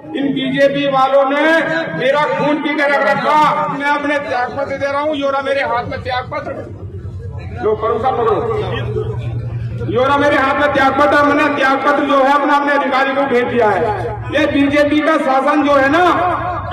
इन BJP वालों ने मेरा खून पी कर रख रखा। मैं अपने त्याग पत्र दे रहा हूँ। योरा मेरे हाथ में त्याग पत्र, लो भरोसा करो। योरा मेरे हाथ में त्याग पत्र, मैंने त्याग पत्र जो है अपना अपने अधिकारी को भेज दिया है। ये बीजेपी का शासन जो है ना,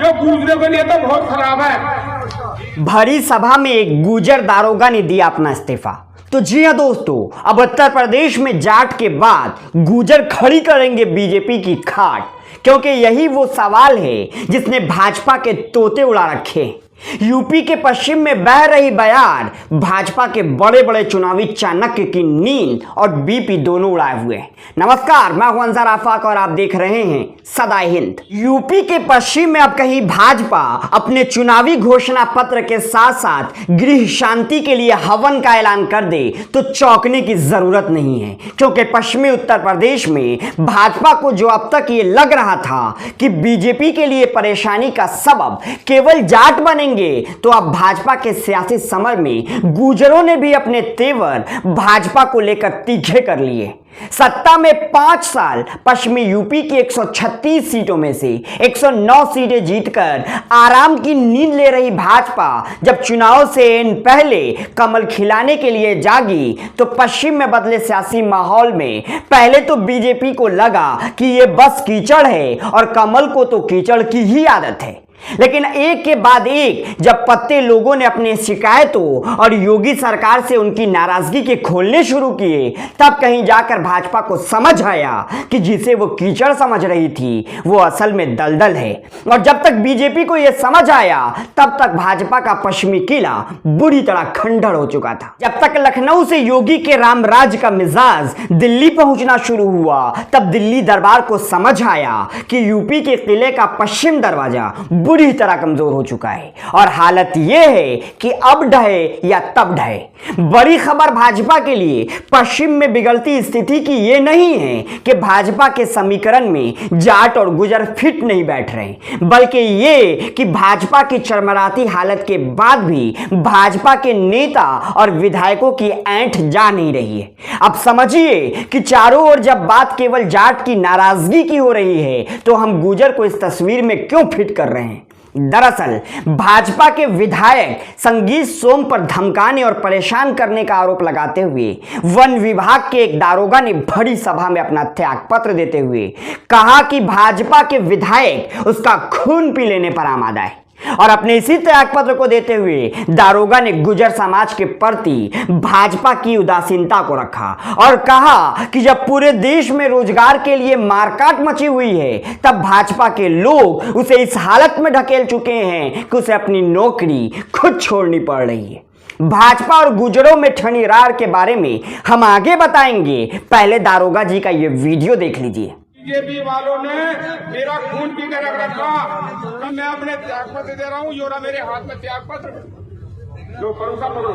जो गुजरों के लिए तो बहुत खराब है। भरी सभा में एक गुजर दारोगा ने दिया अपना इस्तीफा। तो जी हाँ दोस्तों, अब उत्तर प्रदेश में जाट के बाद गुजर खड़ी करेंगे बीजेपी की खाट, क्योंकि यही वो सवाल है जिसने भाजपा के तोते उड़ा रखे। यूपी के पश्चिम में बह रही बयार भाजपा के बड़े बड़े चुनावी चाणक्य की नींद और बीपी दोनों उड़ाए हुए। नमस्कार, मैं हूं अंसार आफाक और आप देख रहे हैं सदा हिंद। यूपी के पश्चिम में अब कहीं भाजपा अपने चुनावी घोषणा पत्र के साथ साथ गृह शांति के लिए हवन का ऐलान कर दे तो चौंकने की जरूरत नहीं है, क्योंकि पश्चिमी उत्तर प्रदेश में भाजपा को जो अब तक ये लग रहा था कि बीजेपी के लिए परेशानी का सबब केवल जाट बनेंगे, तो अब भाजपा के सियासी समर में गुजरों ने भी अपने तेवर भाजपा को लेकर तीखे कर लिए। सत्ता में 5 साल पश्चिमी यूपी की 136 सीटों में से 109 सीटें जीतकर आराम की नींद ले रही भाजपा जब चुनाव से पहले कमल खिलाने के लिए जागी, तो पश्चिम में बदले सियासी माहौल में पहले तो बीजेपी को लगा कि ये बस कीचड़ है और कमल को तो कीचड़ की ही आदत है। लेकिन एक के बाद एक जब पत्ते लोगों ने अपने शिकायतों और योगी सरकार से उनकी नाराजगी के खोलने शुरू किए, तब कहीं जाकर भाजपा को समझ आया कि जिसे वो कीचड़ समझ रही थी वो असल में दलदल है। और जब तक बीजेपी को यह समझ आया तब तक भाजपा का पश्चिमी किला बुरी तरह खंडर हो चुका था। जब तक लखनऊ से योगी के रामराज का मिजाज दिल्ली पहुंचना शुरू हुआ, तब दिल्ली दरबार को समझ आया कि यूपी के किले का पश्चिम दरवाजा बुरी तरह कमजोर हो चुका है और हालत यह है कि अब ढहे या तब ढहे। बड़ी खबर भाजपा के लिए पश्चिम में बिगड़ती स्थिति की यह नहीं है कि भाजपा के समीकरण में जाट और गुजर फिट नहीं बैठ रहे, बल्कि यह कि भाजपा की चरमराती हालत के बाद भी भाजपा के नेता और विधायकों की ऐंठ जा नहीं रही है। अब समझिए कि चारों ओर जब बात केवल जाट की नाराजगी की हो रही है, तो हम गुजर को इस तस्वीर में क्यों फिट कर रहे हैं। दरअसल भाजपा के विधायक संगीत सोम पर धमकाने और परेशान करने का आरोप लगाते हुए वन विभाग के एक दारोगा ने बड़ी सभा में अपना त्याग पत्र देते हुए कहा कि भाजपा के विधायक उसका खून पी लेने पर आमादा है। और अपने इसी त्याग पत्र को देते हुए दारोगा ने गुजर समाज के प्रति भाजपा की उदासीनता को रखा और कहा कि जब पूरे देश में रोजगार के लिए मारकाट मची हुई है, तब भाजपा के लोग उसे इस हालत में ढकेल चुके हैं कि उसे अपनी नौकरी खुद छोड़नी पड़ रही है। भाजपा और गुजरों में ठनी रार के बारे में हम आगे बताएंगे, पहले दारोगा जी का ये वीडियो देख लीजिए। बीजेपी वालों ने मेरा खून पी कर रख रखा। तो मैं अपने त्याग पत्र दे रहा हूँ। योरा मेरे हाथ में त्याग पत्र, लो भरोसा करो।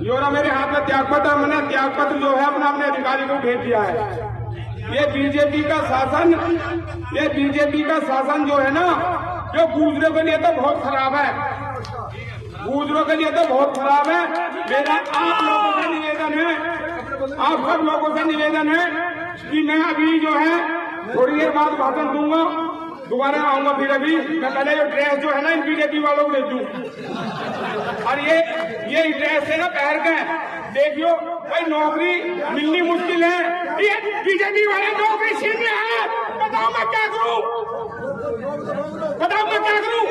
योरा मेरे हाथ में त्याग पत्र, मैंने त्याग पत्र जो है अपना अपने अधिकारी को भेज दिया है। ये बीजेपी का शासन जो है ना, जो गुजरों के लिए तो बहुत खराब है। गुजरों के लिए तो बहुत खराब है। मेरा आप लोगों से निवेदन है, आप सब लोगों से निवेदन है कि मैं अभी जो है थोड़ी देर बाद भाषण दूंगा, दोबारा आऊंगा। फिर अभी मैं पहले जो ड्रेस जो है ना इन बीजेपी वालों को दे दूं, और ये ड्रेस है ना पहन के देखियो भाई, नौकरी मिलनी मुश्किल है। ये बीजेपी वाले नौकरी छीन रहे हैं। बताओ मैं क्या करूं, बताओ मैं क्या करूं।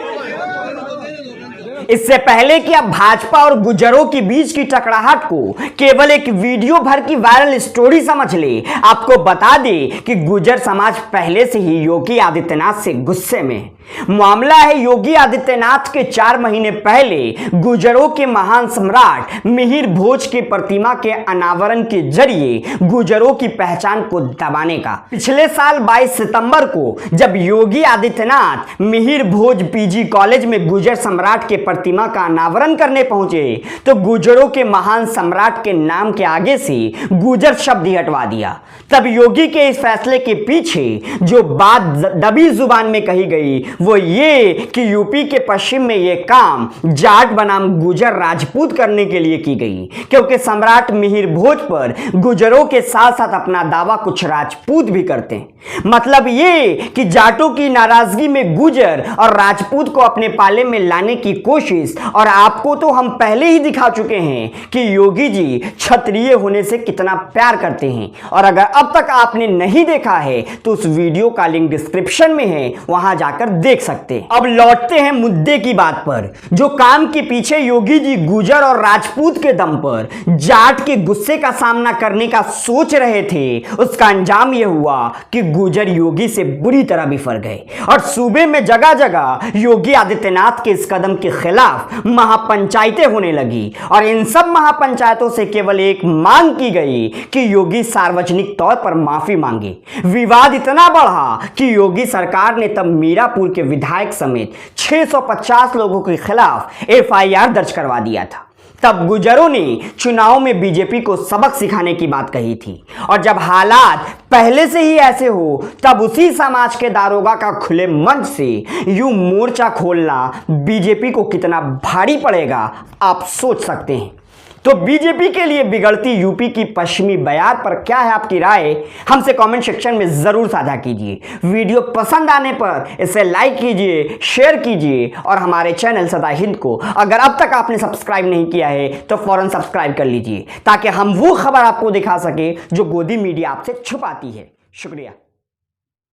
इससे पहले कि अब भाजपा और गुजरों के बीच की टकराहट को केवल एक वीडियो भर की वायरल स्टोरी समझ ले, आपको बता दे कि गुजर समाज पहले से ही योगी आदित्यनाथ से गुस्से में। मामला है योगी आदित्यनाथ के 4 महीने पहले गुजरों के महान सम्राट मिहिर भोज की प्रतिमा के अनावरण के जरिए गुजरों की पहचान को दबाने का। पिछले साल 22 सितंबर को जब योगी आदित्यनाथ मिहिर भोज पीजी कॉलेज में गुजर सम्राट के प्रतिमा का अनावरण करने पहुंचे, तो गुजरों के महान सम्राट के नाम के आगे से गुजर शब्द ही हटवा दिया। तब योगी के इस फैसले के पीछे जो बात दबी जुबान में कही गई वो ये कि यूपी के पश्चिम में ये काम जाट बनाम गुजर राजपूत करने के लिए की गई, क्योंकि सम्राट मिहिर भोज पर गुजरों के साथ साथ अपना दावा कुछ राजपूत भी करते हैं। मतलब ये कि जाटों की नाराजगी में गुर्जर और राजपूत को अपने पाले में लाने की कोशिश। और आपको तो हम पहले ही दिखा चुके हैं कि योगी जी क्षत्रिय होने से कितना प्यार करते हैं। और अगर अब तक आपने नहीं देखा है तो उस वीडियो का लिंक डिस्क्रिप्शन में है, वहां जाकर देख सकते हैं। अब लौटते हैं मुद्दे की बात पर। जो काम के पीछे योगी जी गुर्जर और राजपूत के दम पर जाट के गुस्से का सामना करने का सोच रहे थे, उसका अंजाम यह हुआ कि गुर्जर योगी से बुरी तरह बिफर गए और सूबे में जगह जगह योगी आदित्यनाथ के इस कदम के खिलाफ महापंचायतें होने लगी। और इन सब महापंचायतों से केवल एक मांग की गई कि योगी सार्वजनिक तौर पर माफी मांगे। विवाद इतना बढ़ा कि योगी सरकार ने तब मीरापुर के विधायक समेत 650 लोगों के खिलाफ FIR दर्ज करवा दिया था। तब गुर्जरों ने चुनाव में बीजेपी को सबक सिखाने की बात कही थी। और जब हालात पहले से ही ऐसे हो तब उसी समाज के दारोगा का खुले मंच से यूं मोर्चा खोलना बीजेपी को कितना भारी पड़ेगा आप सोच सकते हैं। तो बीजेपी के लिए बिगड़ती यूपी की पश्चिमी बयार पर क्या है आपकी राय, हमसे कमेंट सेक्शन में जरूर साझा कीजिए। वीडियो पसंद आने पर इसे लाइक कीजिए, शेयर कीजिए और हमारे चैनल सदा हिंद को अगर अब तक आपने सब्सक्राइब नहीं किया है तो फौरन सब्सक्राइब कर लीजिए ताकि हम वो खबर आपको दिखा सके जो गोदी मीडिया आपसे छुपाती है। शुक्रिया।